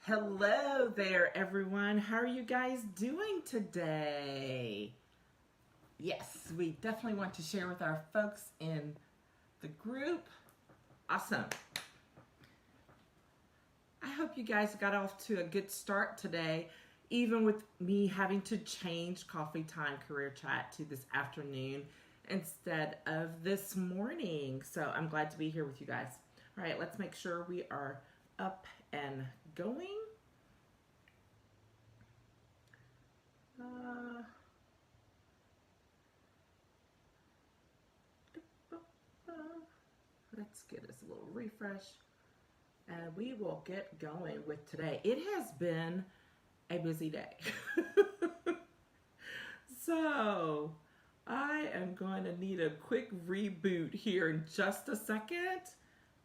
Hello there, everyone. How are you guys doing today? Yes, we definitely want to share with our folks in the group. Awesome. I hope you guys got off to a good start today, even with me having to change Coffee Time Career Chat to this afternoon instead of this morning. So I'm glad to be here with you guys. All right, let's make sure we are up and going. Uh, let's get us a little refresh and we will get going with today. It has been a busy day. So I am going to need a quick reboot here in just a second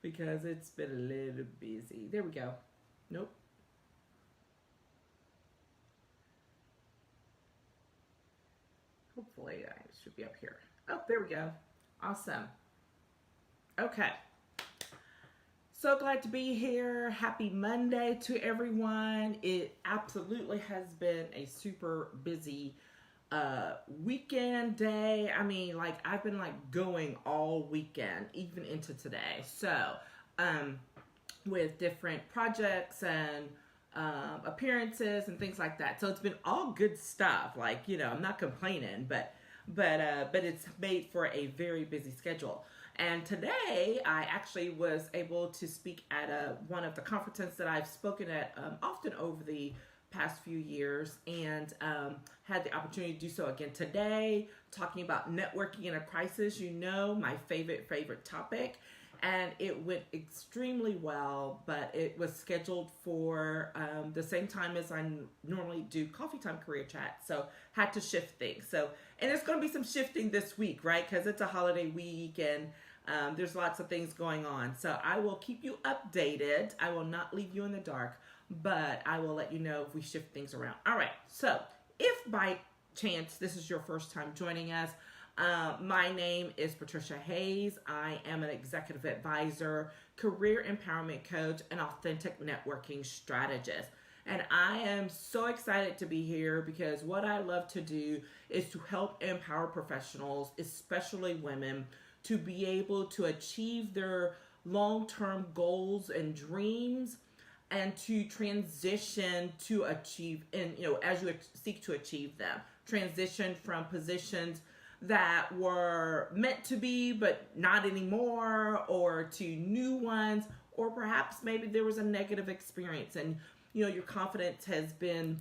because it's been a little busy. There we go. Nope. Hopefully I should be up here. Oh, there we go. Awesome. Okay. So glad to be here. Happy Monday to everyone. It absolutely has been a super busy weekend day. I mean, like I've been like going all weekend, even into today. So, with different projects and appearances and things like that. So it's been all good stuff. Like I'm not complaining, but it's made for a very busy schedule. And today, I actually was able to speak at one of the conferences that I've spoken at often over the past few years, and had the opportunity to do so again today, talking about networking in a crisis. My favorite topic. And it went extremely well, but it was scheduled for the same time as I normally do Coffee Time Career Chat, so had to shift things. So, and there's going to be some shifting this week, right? Because it's a holiday week and there's lots of things going on. So I will keep you updated. I will not leave you in the dark, but I will let you know if we shift things around. All right. So if by chance this is your first time joining us, my name is Patricia Hayes. I am an executive advisor, career empowerment coach, and authentic networking strategist. And I am so excited to be here because what I love to do is to help empower professionals, especially women, to be able to achieve their long-term goals and dreams and to transition to achieve, and as you seek to achieve them, transition from positions that were meant to be but not anymore, or to new ones, or perhaps maybe there was a negative experience and your confidence has been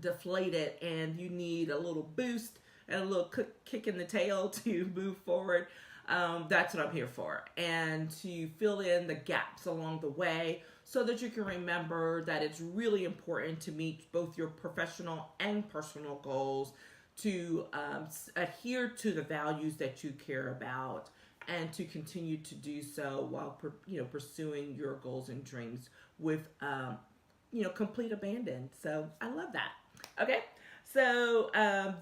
deflated and you need a little boost and a little kick in the tail to move forward. That's what I'm here for, and to fill in the gaps along the way so that you can remember that it's really important to meet both your professional and personal goals, to adhere to the values that you care about, and to continue to do so while pursuing your goals and dreams with complete abandon. So I love that. Okay, so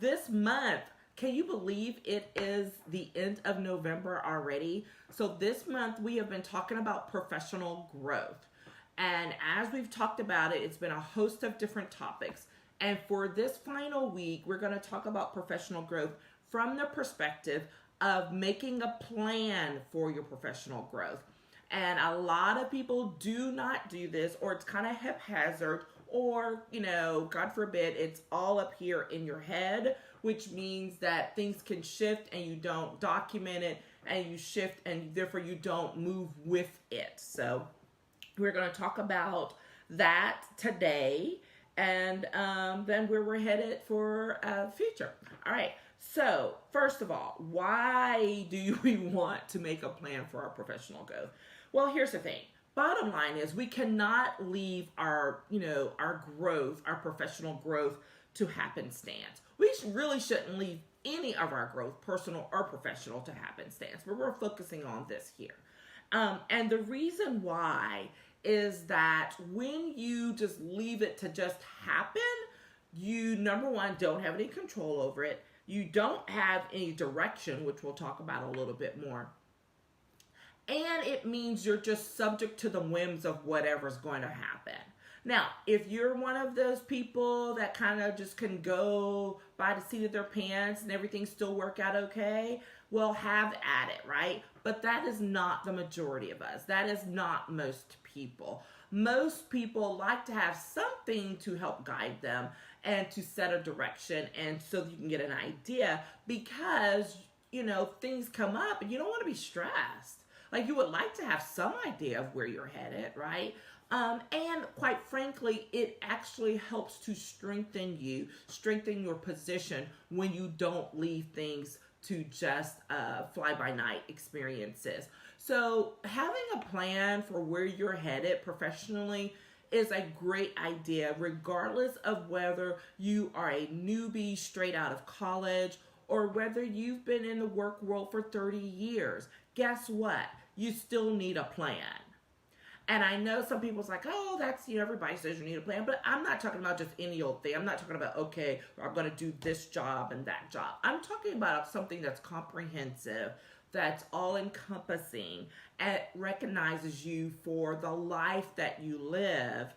this month, can you believe it is the end of November already? So this month we have been talking about professional growth. And as we've talked about it, it's been a host of different topics. And for this final week, we're going to talk about professional growth from the perspective of making a plan for your professional growth. And a lot of people do not do this, or it's kind of haphazard, or, God forbid, it's all up here in your head, which means that things can shift and you don't document it, and you shift and therefore you don't move with it. So we're going to talk about that today, and then where we're headed for the future. All right. So first of all, why do we want to make a plan for our professional growth? Well, here's the thing. Bottom line is we cannot leave our growth, our professional growth, to happenstance. We really shouldn't leave any of our growth, personal or professional, to happenstance, but we're focusing on this here. And the reason why is that when you just leave it to just happen, you, number one, don't have any control over it. You don't have any direction, which we'll talk about a little bit more. And it means you're just subject to the whims of whatever's going to happen. Now, if you're one of those people that kind of just can go by the seat of their pants and everything still work out okay, well, have at it, right? But that is not the majority of us. That is not most people. Most people like to have something to help guide them and to set a direction, and so you can get an idea, because things come up and you don't want to be stressed. Like, you would like to have some idea of where you're headed, right? And quite frankly, it actually helps to strengthen your position when you don't leave things to just fly by night experiences. So having a plan for where you're headed professionally is a great idea, regardless of whether you are a newbie straight out of college or whether you've been in the work world for 30 years. Guess what? You still need a plan. And I know some people's like, oh, that's, everybody says you need a plan. But I'm not talking about just any old thing. I'm not talking about, okay, I'm going to do this job and that job. I'm talking about something that's comprehensive, that's all encompassing, and recognizes you for the life that you live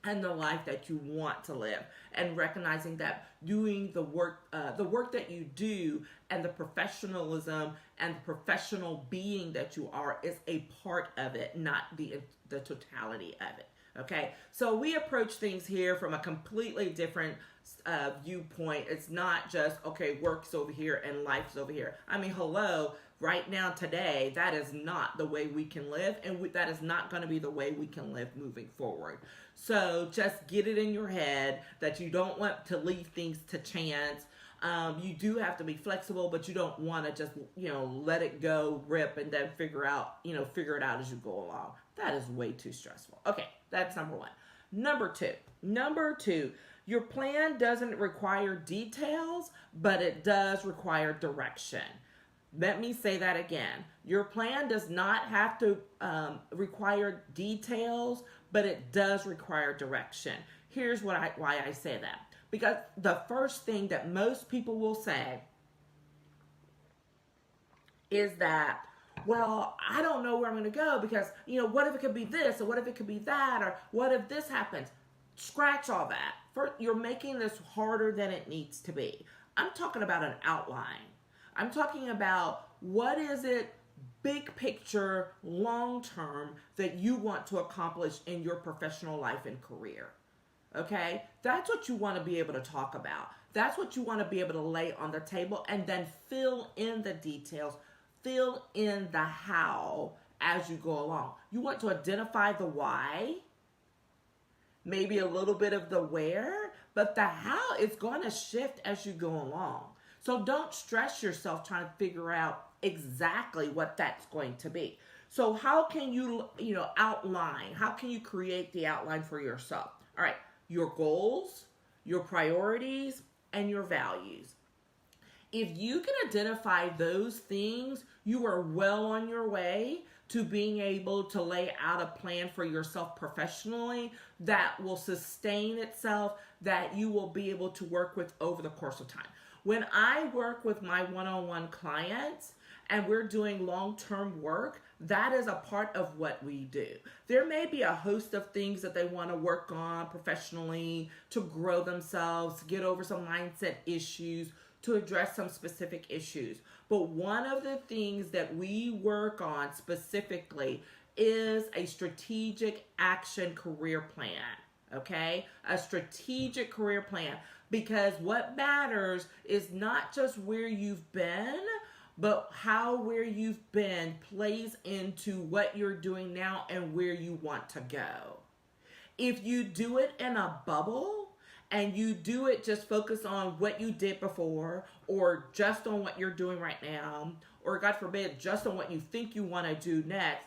and the life that you want to live, and recognizing that doing the work that you do, and the professionalism and professional being that you are, is a part of it, not the totality of it. Okay, so we approach things here from a completely different viewpoint. It's not just, okay, work's over here and life's over here. I mean, hello, right now, today, that is not the way we can live, and that is not going to be the way we can live moving forward. So just get it in your head that you don't want to leave things to chance. You do have to be flexible, but you don't want to just, let it go, rip, and then figure it out as you go along. That is way too stressful. Okay, that's number one. Number two, your plan doesn't require details, but it does require direction. Let me say that again. Your plan does not have to require details, but it does require direction. Here's why I say that. Because the first thing that most people will say is that, well, I don't know where I'm going to go because, what if it could be this, or what if it could be that, or what if this happens? Scratch all that. First, you're making this harder than it needs to be. I'm talking about an outline. I'm talking about what is it, big picture, long term, that you want to accomplish in your professional life and career. Okay? That's what you want to be able to talk about. That's what you want to be able to lay on the table, and then fill in the details, fill in the how as you go along. You want to identify the why, maybe a little bit of the where, but the how is going to shift as you go along. So don't stress yourself trying to figure out exactly what that's going to be. So how can you, outline? How can you create the outline for yourself? All right, your goals, your priorities, and your values. If you can identify those things, you are well on your way to being able to lay out a plan for yourself professionally that will sustain itself, that you will be able to work with over the course of time. When I work with my one-on-one clients and we're doing long-term work, that is a part of what we do. There may be a host of things that they want to work on professionally to grow themselves, to get over some mindset issues, to address some specific issues. But one of the things that we work on specifically is a strategic action career plan. Okay? A strategic career plan. Because what matters is not just where you've been, but how where you've been plays into what you're doing now and where you want to go. If you do it in a bubble and you do it just focus on what you did before, or just on what you're doing right now, or God forbid, just on what you think you want to do next,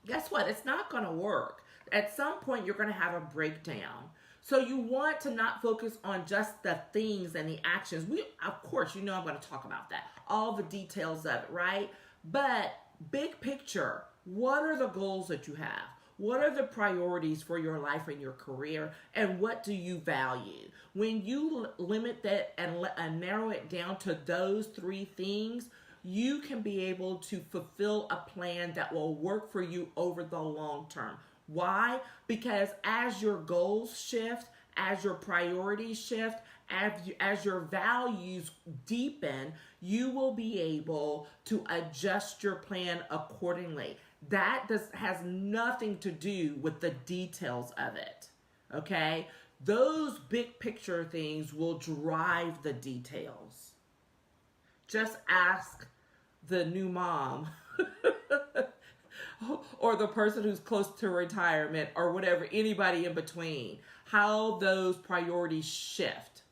guess what? It's not going to work. At some point, you're going to have a breakdown. So you want to not focus on just the things and the actions. Of course, I'm going to talk about that. All the details of it, right? But big picture, what are the goals that you have? What are the priorities for your life and your career? And what do you value? When you limit that and narrow it down to those three things, you can be able to fulfill a plan that will work for you over the long term. Why? Because as your goals shift, as your priorities shift, as your values deepen, you will be able to adjust your plan accordingly. Has nothing to do with the details of it. Okay? Those big picture things will drive the details. Just ask the new mom or the person who's close to retirement or whatever, anybody in between, how those priorities shift.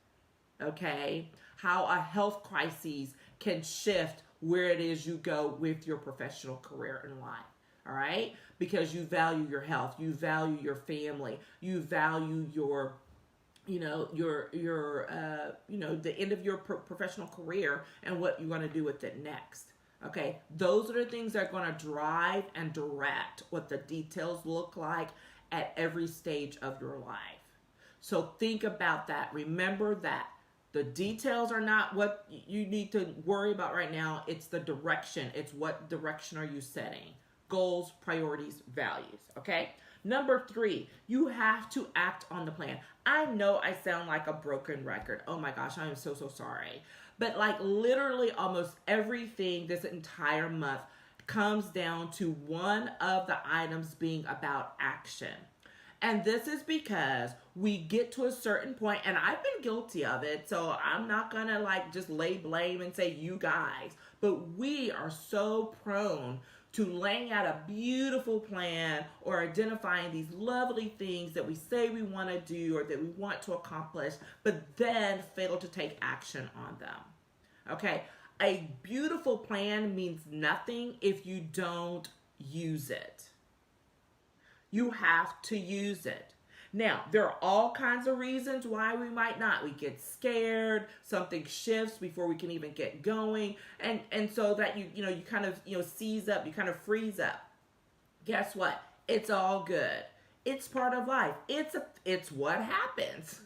Okay? How a health crisis can shift where it is you go with your professional career in life. All right? Because you value your health, you value your family, you value your the end of your professional career and what you're going to do with it next. Okay, those are the things that are going to drive and direct what the details look like at every stage of your life. So think about that. Remember that the details are not what you need to worry about right now. It's the direction. It's what direction are you setting? Goals, priorities, values. Okay? Number 3, you have to act on the plan. I know I sound like a broken record. Oh my gosh, I am so sorry. But like literally almost everything this entire month comes down to one of the items being about action. And this is because we get to a certain point, and I've been guilty of it, so I'm not gonna like just lay blame and say you guys, but we are so prone to laying out a beautiful plan or identifying these lovely things that we say we want to do or that we want to accomplish, but then fail to take action on them. Okay, a beautiful plan means nothing if you don't use it. You have to use it. Now, there are all kinds of reasons why we might not. We get scared, something shifts before we can even get going, and so that you kind of seize up, you kind of freeze up. Guess what? It's all good. It's part of life. It's what happens.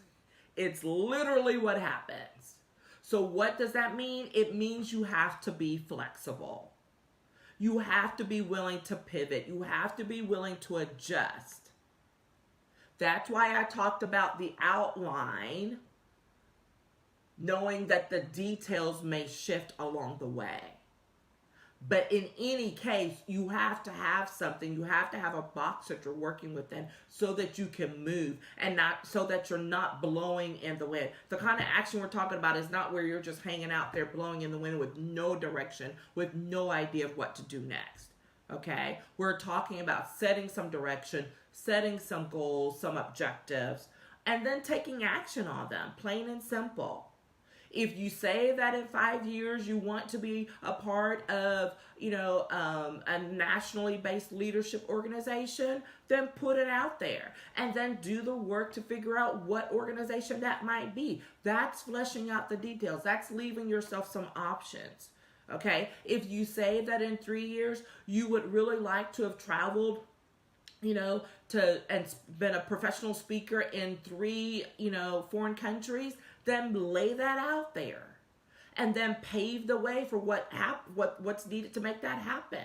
It's literally what happens. So what does that mean? It means you have to be flexible. You have to be willing to pivot. You have to be willing to adjust. That's why I talked about the outline, knowing that the details may shift along the way. But in any case, you have to have something. You have to have a box that you're working within so that you can move and not so that you're not blowing in the wind. The kind of action we're talking about is not where you're just hanging out there blowing in the wind with no direction, with no idea of what to do next. Okay? We're talking about setting some direction, setting some goals, some objectives, and then taking action on them, plain and simple. If you say that in 5 years you want to be a part of, a nationally based leadership organization, then put it out there and then do the work to figure out what organization that might be. That's fleshing out the details. That's leaving yourself some options. Okay? If you say that in 3 years you would really like to have traveled and been a professional speaker in 3, foreign countries, then lay that out there and then pave the way for what's needed to make that happen.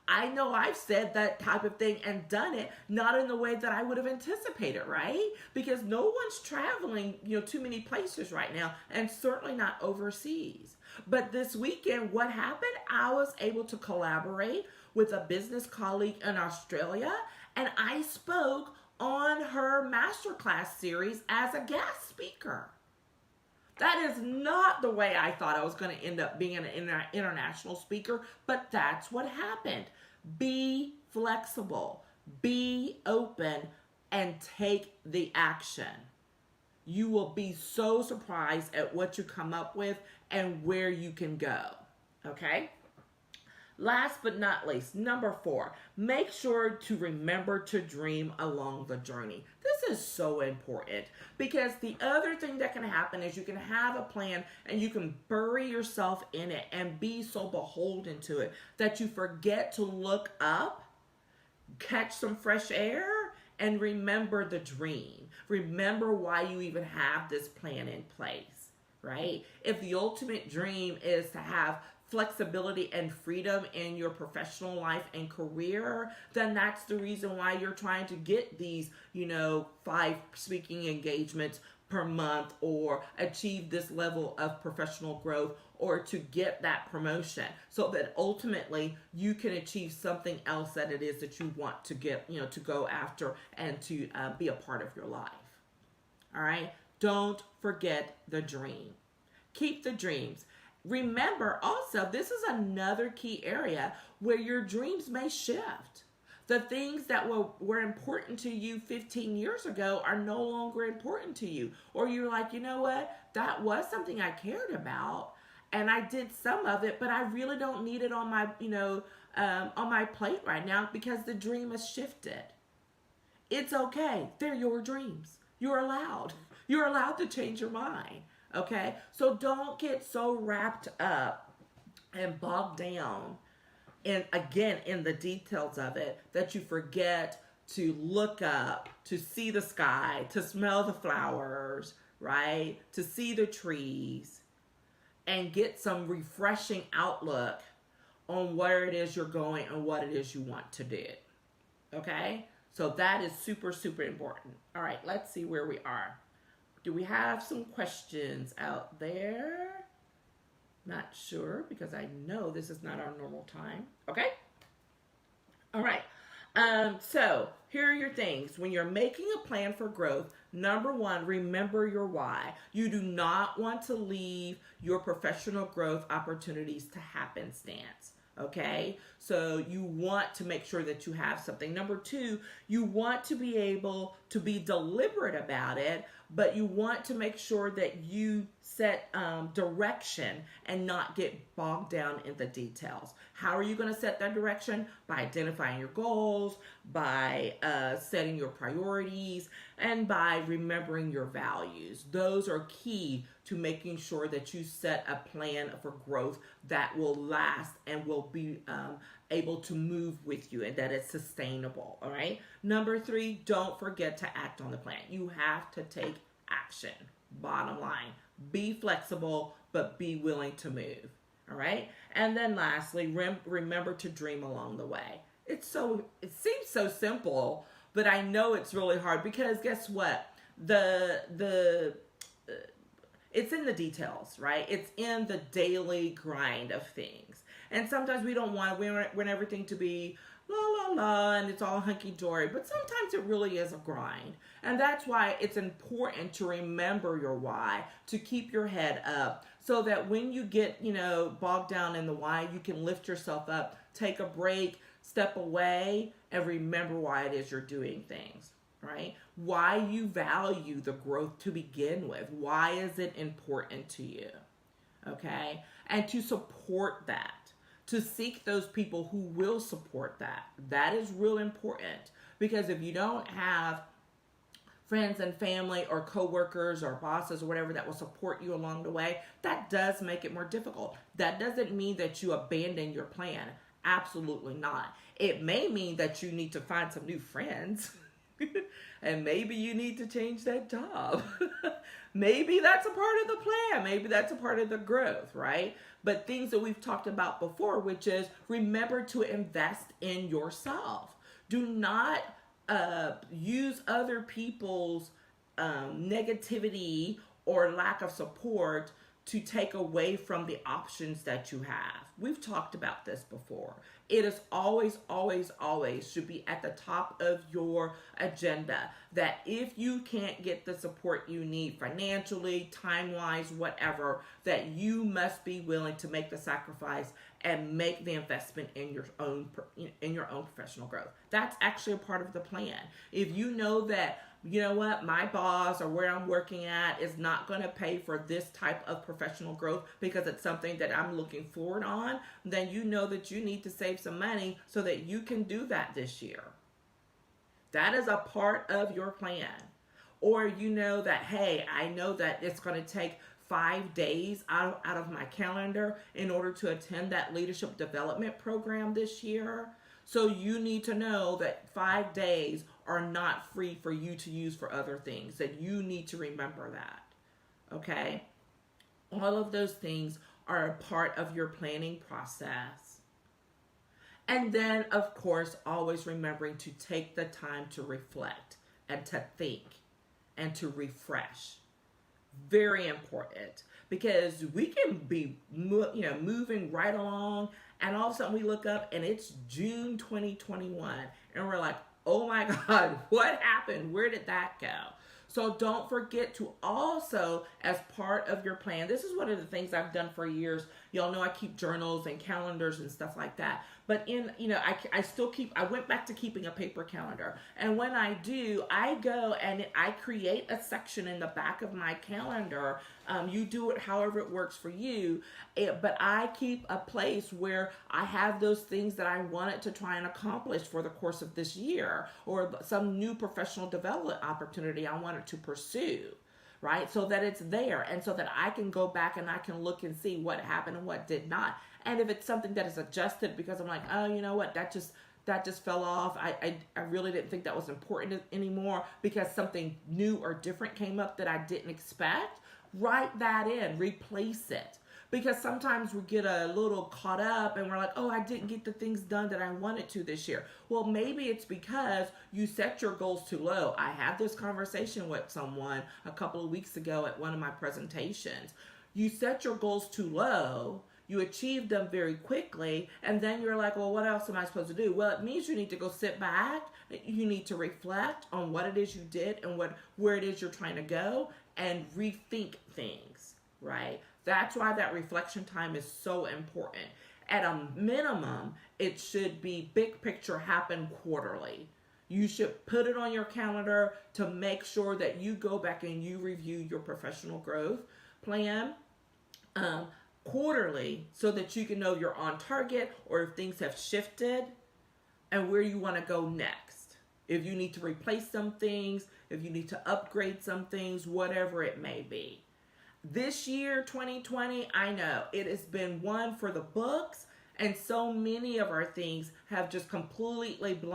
I know I've said that type of thing and done it, not in the way that I would have anticipated, right? Because no one's traveling, too many places right now, and certainly not overseas. But this weekend, what happened? I was able to collaborate with a business colleague in Australia, and I spoke on her masterclass series as a guest speaker. That is not the way I thought I was going to end up being an international speaker, but that's what happened. Be flexible, be open, and take the action. You will be so surprised at what you come up with and where you can go. Okay? Last but not least, number 4, make sure to remember to dream along the journey. This is so important because the other thing that can happen is you can have a plan and you can bury yourself in it and be so beholden to it that you forget to look up, catch some fresh air, and remember the dream. Remember why you even have this plan in place, right? If the ultimate dream is to have flexibility and freedom in your professional life and career, then that's the reason why you're trying to get these, 5 speaking engagements per month, or achieve this level of professional growth, or to get that promotion, so that ultimately you can achieve something else that it is that you want to get, to go after and to be a part of your life. All right? Don't forget the dream. Keep the dreams. Remember also, this is another key area where your dreams may shift. The things that were important to you 15 years ago are no longer important to you. Or you're like, you know what? That was something I cared about, and I did some of it, but I really don't need it on my, on my plate right now because the dream has shifted. It's okay. They're your dreams. You're allowed. You're allowed to change your mind. Okay? So don't get so wrapped up and bogged down in the details of it that you forget to look up, to see the sky, to smell the flowers, right? To see the trees, and get some refreshing outlook on where it is you're going and what it is you want to do. Okay? So that is super, super important. All right, let's see where we are. Do we have some questions out there? Not sure, because I know this is not our normal time. Okay? All right. So here are your things. When you're making a plan for growth, number 1, remember your why. You do not want to leave your professional growth opportunities to happenstance. Okay? So you want to make sure that you have something. Number 2, you want to be able to be deliberate about it, but you want to make sure that you set direction and not get bogged down in the details. How are you going to set that direction? By identifying your goals, by setting your priorities, and by remembering your values. Those are key to making sure that you set a plan for growth that will last and will be able to move with you, and that it's sustainable. All right. Number 3, don't forget to act on the plan. You have to take action. Bottom line, be flexible, but be willing to move. All right. And then lastly, remember to dream along the way. It seems so simple, but I know it's really hard, because guess what? It's in the details, right? It's in the daily grind of things. And sometimes we want everything to be la la la and it's all hunky-dory, but sometimes it really is a grind. And that's why it's important to remember your why, to keep your head up, so that when you get, bogged down in the why, you can lift yourself up, take a break, step away, and remember why it is you're doing things, right? Why you value the growth to begin with. Why is it important to you? Okay? And to support that. To seek those people who will support that. That is real important, because if you don't have friends and family or coworkers or bosses or whatever that will support you along the way, that does make it more difficult. That doesn't mean that you abandon your plan. Absolutely not. It may mean that you need to find some new friends. And maybe you need to change that job. Maybe that's a part of the plan. Maybe that's a part of the growth, right? But things that we've talked about before, which is remember to invest in yourself. Do not use other people's negativity or lack of support to take away from the options that you have. We've talked about this before. It is always, always, always should be at the top of your agenda that if you can't get the support you need financially, time-wise, whatever, that you must be willing to make the sacrifice and make the investment in your own professional growth. That's actually a part of the plan. If you know that, you know what, my boss or where I'm working at is not going to pay for this type of professional growth because it's something that I'm looking forward on, then you know that you need to save some money so that you can do that this year. That is a part of your plan. Or you know that, hey, I know that it's going to take 5 days out of my calendar in order to attend that leadership development program this year. So you need to know that 5 days are not free for you to use for other things, that you need to remember that. Okay? All of those things are a part of your planning process. And then, of course, always remembering to take the time to reflect and to think and to refresh. Very important, because we can be moving right along, and all of a sudden we look up and it's June 2021 and we're like, oh my God, what happened? Where did that go? So don't forget to also, as part of your plan, this is one of the things I've done for years. Y'all know I keep journals and calendars and stuff like that. But I still I went back to keeping a paper calendar. And when I do, I go and I create a section in the back of my calendar. You do it however it works for you. But I keep a place where I have those things that I wanted to try and accomplish for the course of this year, or some new professional development opportunity I wanted to pursue. Right? So that it's there, and so that I can go back and I can look and see what happened and what did not. And if it's something that is adjusted because I'm like, oh, you know what, that just fell off. I really didn't think that was important anymore because something new or different came up that I didn't expect. Write that in, replace it. Because sometimes we get a little caught up and we're like, oh, I didn't get the things done that I wanted to this year. Well, maybe it's because you set your goals too low. I had this conversation with someone a couple of weeks ago at one of my presentations. You set your goals too low, you achieve them very quickly, and then you're like, well, what else am I supposed to do? Well, it means you need to go sit back. You need to reflect on what it is you did and where it is you're trying to go, and rethink things, right? That's why that reflection time is so important. At a minimum, it should be big picture, happen quarterly. You should put it on your calendar to make sure that you go back and you review your professional growth plan quarterly, so that you can know you're on target, or if things have shifted and where you want to go next. If you need to replace some things, if you need to upgrade some things, whatever it may be. This year, 2020, I know it has been one for the books, and so many of our things have just completely been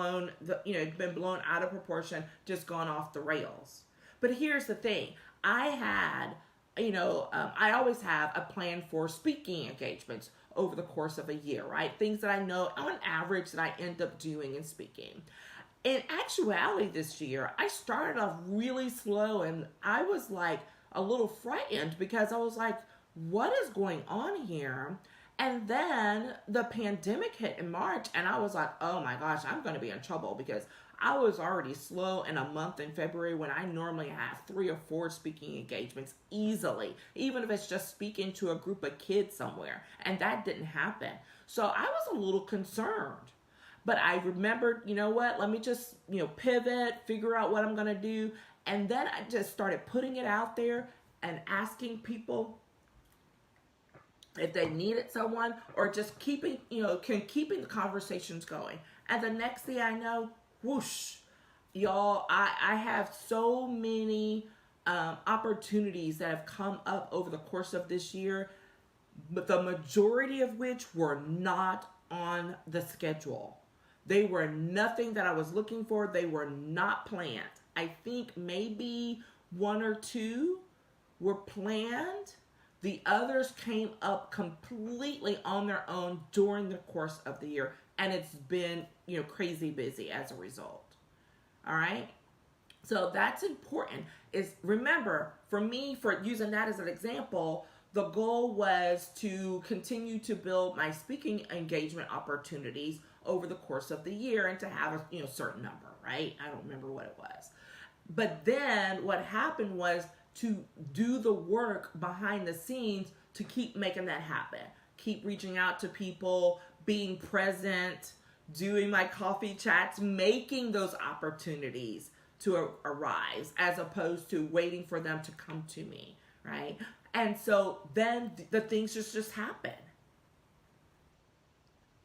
blown out of proportion, just gone off the rails. But here's the thing. I always have a plan for speaking engagements over the course of a year, right? Things that I know on average that I end up doing and speaking. In actuality, this year, I started off really slow, and I was like a little frightened because I was like, what is going on here? And then the pandemic hit in March, and I was like, oh my gosh, I'm going to be in trouble, because I was already slow in a month in February when I normally have 3 or 4 speaking engagements easily, even if it's just speaking to a group of kids somewhere. And that didn't happen. So I was a little concerned. But I remembered, you know what, let me just, pivot, figure out what I'm going to do. And then I just started putting it out there and asking people if they needed someone, or just keeping the conversations going. And the next thing I know, whoosh, y'all, I have so many opportunities that have come up over the course of this year, but the majority of which were not on the schedule. They were nothing that I was looking for. They were not planned. I think maybe 1 or 2 were planned. The others came up completely on their own during the course of the year. And it's been, crazy busy as a result. All right. So that's important. Remember, for me, for using that as an example, the goal was to continue to build my speaking engagement opportunities over the course of the year, and to have a certain number, right? I don't remember what it was. But then what happened was to do the work behind the scenes to keep making that happen. Keep reaching out to people, being present, doing my coffee chats, making those opportunities to arise, as opposed to waiting for them to come to me, right? And so then the things just happen.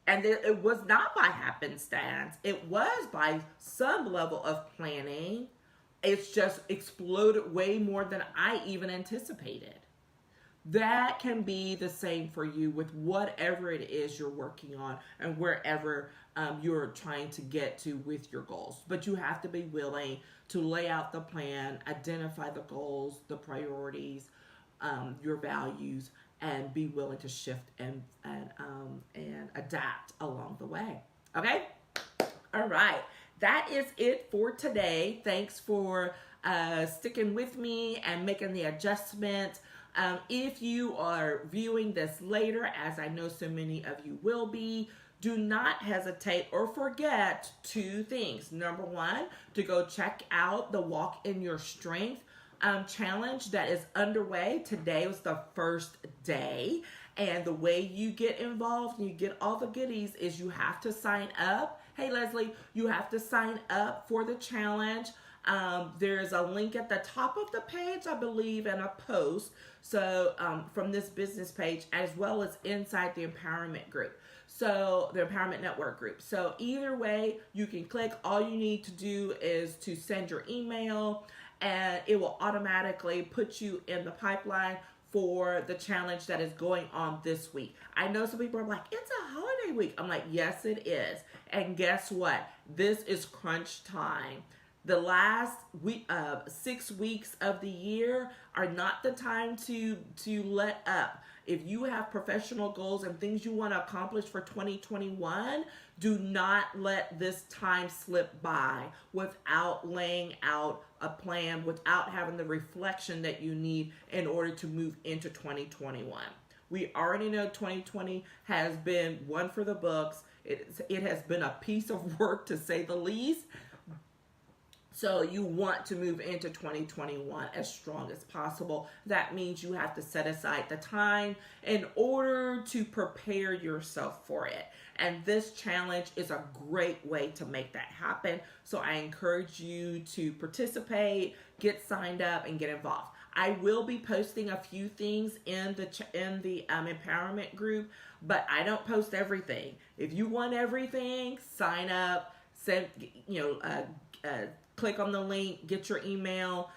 And it was not by happenstance. It was by some level of planning. It's just exploded way more than I even anticipated. That can be the same for you with whatever it is you're working on, and wherever you're trying to get to with your goals. But you have to be willing to lay out the plan, identify the goals, the priorities, your values, and be willing to shift and adapt along the way. Okay? All right. That is it for today. Thanks for sticking with me and making the adjustment. If you are viewing this later, as I know so many of you will be, do not hesitate or forget two things. Number one, to go check out the Walk in Your Strength challenge that is underway. Today was the first day. And the way you get involved and you get all the goodies is you have to sign up. Hey, Leslie, you have to sign up for the challenge. There's a link at the top of the page, I believe, and a post. So from this business page, as well as inside the empowerment group. So the Empowerment Network group. So either way, you can click. All you need to do is to send your email, and it will automatically put you in the pipeline for the challenge that is going on this week. I know some people are like, it's a holiday week. I'm like, yes, it is. And guess what? This is crunch time. The last 6 weeks of the year are not the time to let up. If you have professional goals and things you want to accomplish for 2021, do not let this time slip by without laying out a plan, without having the reflection that you need in order to move into 2021. We already know 2020 has been one for the books. It has been a piece of work, to say the least. So you want to move into 2021 as strong as possible. That means you have to set aside the time in order to prepare yourself for it. And this challenge is a great way to make that happen. So I encourage you to participate, get signed up, and get involved. I will be posting a few things in the empowerment group, but I don't post everything. If you want everything, sign up, send, click on the link, get your email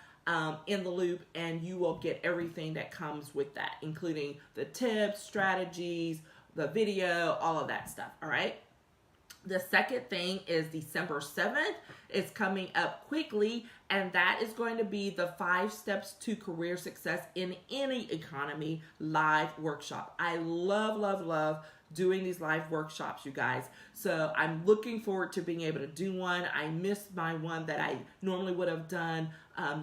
in the loop, and you will get everything that comes with that, including the tips, strategies, the video, all of that stuff. All right. The second thing is December 7th. It's coming up quickly, and that is going to be the 5 Steps to Career Success in Any Economy live workshop. I love doing these live workshops, you guys. So I'm looking forward to being able to do one. I missed my one that I normally would have done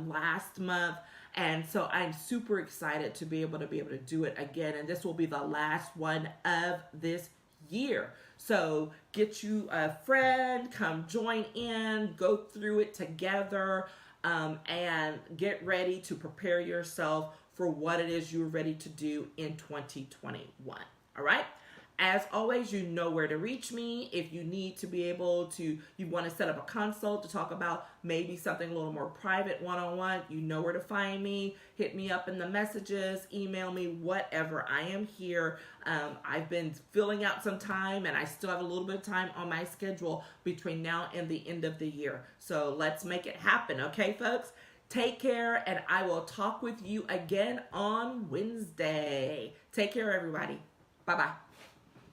last month. And so I'm super excited to be able to do it again. And this will be the last one of this year. So get you a friend, come join in, go through it together, and get ready to prepare yourself for what it is you're ready to do in 2021. All right? As always, you know where to reach me. If you need to be able to, you want to set up a consult to talk about maybe something a little more private, one-on-one, you know where to find me. Hit me up in the messages, email me, whatever. I am here. I've been filling out some time, and I still have a little bit of time on my schedule between now and the end of the year. So let's make it happen, okay, folks? Take care, and I will talk with you again on Wednesday. Take care, everybody. Bye-bye.